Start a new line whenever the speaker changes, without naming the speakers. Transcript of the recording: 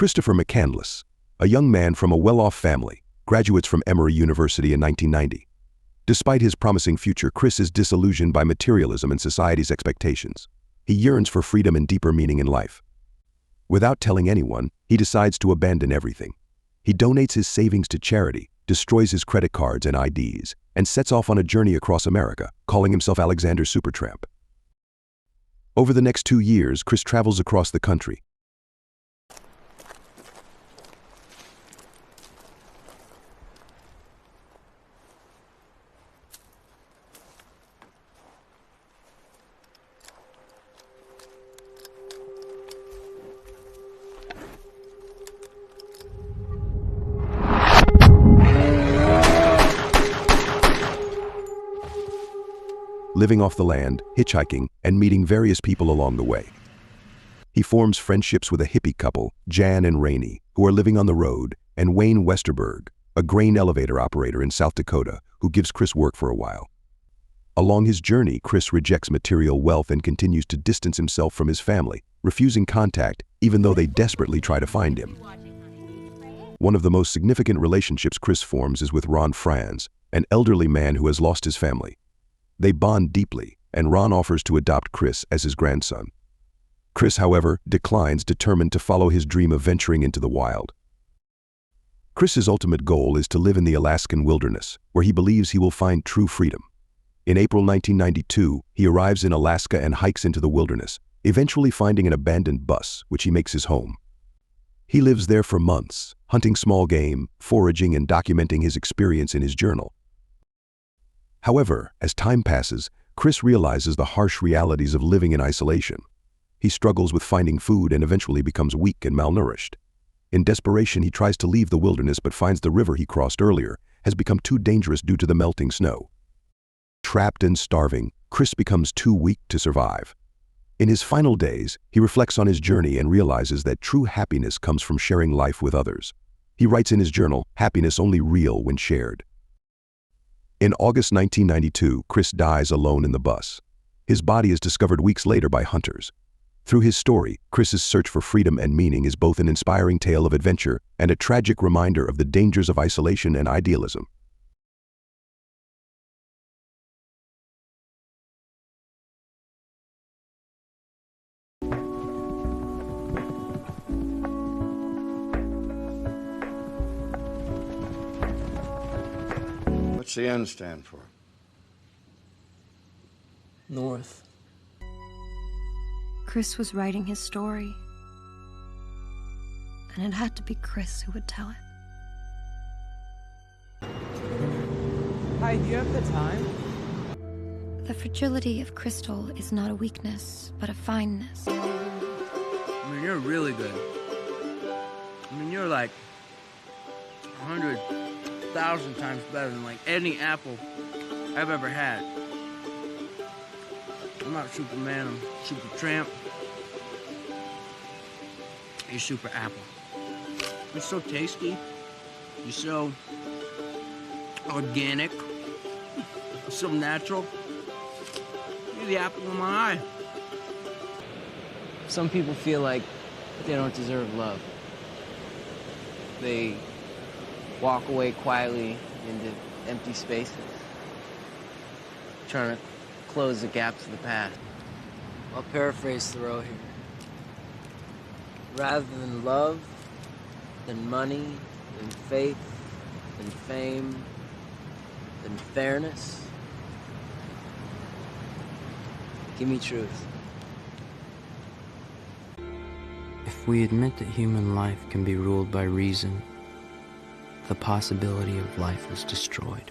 Christopher McCandless, a young man from a well-off family, graduates from Emory University in 1990. Despite his promising future, Chris is disillusioned by materialism and society's expectations. He yearns for freedom and deeper meaning in life. Without telling anyone, he decides to abandon everything. He donates his savings to charity, destroys his credit cards and IDs, and sets off on a journey across America, calling himself Alexander Supertramp. Over the next 2 years, Chris travels across the country. Living off the land, hitchhiking, and meeting various people along the way. He forms friendships with a hippie couple, Jan and Rainey, who are living on the road, and Wayne Westerberg, a grain elevator operator in South Dakota, who gives Chris work for a while. Along his journey, Chris rejects material wealth and continues to distance himself from his family, refusing contact even though they desperately try to find him. One of the most significant relationships Chris forms is with Ron Franz, an elderly man who has lost his family. They bond deeply, and Ron offers to adopt Chris as his grandson. Chris, however, declines, determined to follow his dream of venturing into the wild. Chris's ultimate goal is to live in the Alaskan wilderness, where he believes he will find true freedom. In April 1992, he arrives in Alaska and hikes into the wilderness, eventually finding an abandoned bus, which he makes his home. He lives there for months, hunting small game, foraging, and documenting his experience in his journal. However, as time passes, Chris realizes the harsh realities of living in isolation. He struggles with finding food and eventually becomes weak and malnourished. In desperation, he tries to leave the wilderness but finds the river he crossed earlier has become too dangerous due to the melting snow. Trapped and starving, Chris becomes too weak to survive. In his final days, he reflects on his journey and realizes that true happiness comes from sharing life with others. He writes in his journal, "Happiness only real when shared." In August 1992, Chris dies alone in the bus. His body is discovered weeks later by hunters. Through his story, Chris's search for freedom and meaning is both an inspiring tale of adventure and a tragic reminder of the dangers of isolation and idealism.
What's the N stand for?
North.
Chris was writing his story, and it had to be Chris who would tell it.
Hi, do you have the time?
The fragility of Crystal is not a weakness, but a fineness.
I mean, you're really good. I mean, you're like 100,000 times better than like any apple I've ever had. I'm not Superman, I'm Super Tramp. You're Super Apple. You're so tasty. You're so organic. You're so natural. You're the apple of my eye.
Some people feel like they don't deserve love. They walk away quietly into empty spaces, trying to close the gaps of the past. I'll paraphrase Thoreau here. Rather than love, than money, than faith, than fame, than fairness, give me truth.
If we admit that human life can be ruled by reason, the possibility of life is destroyed.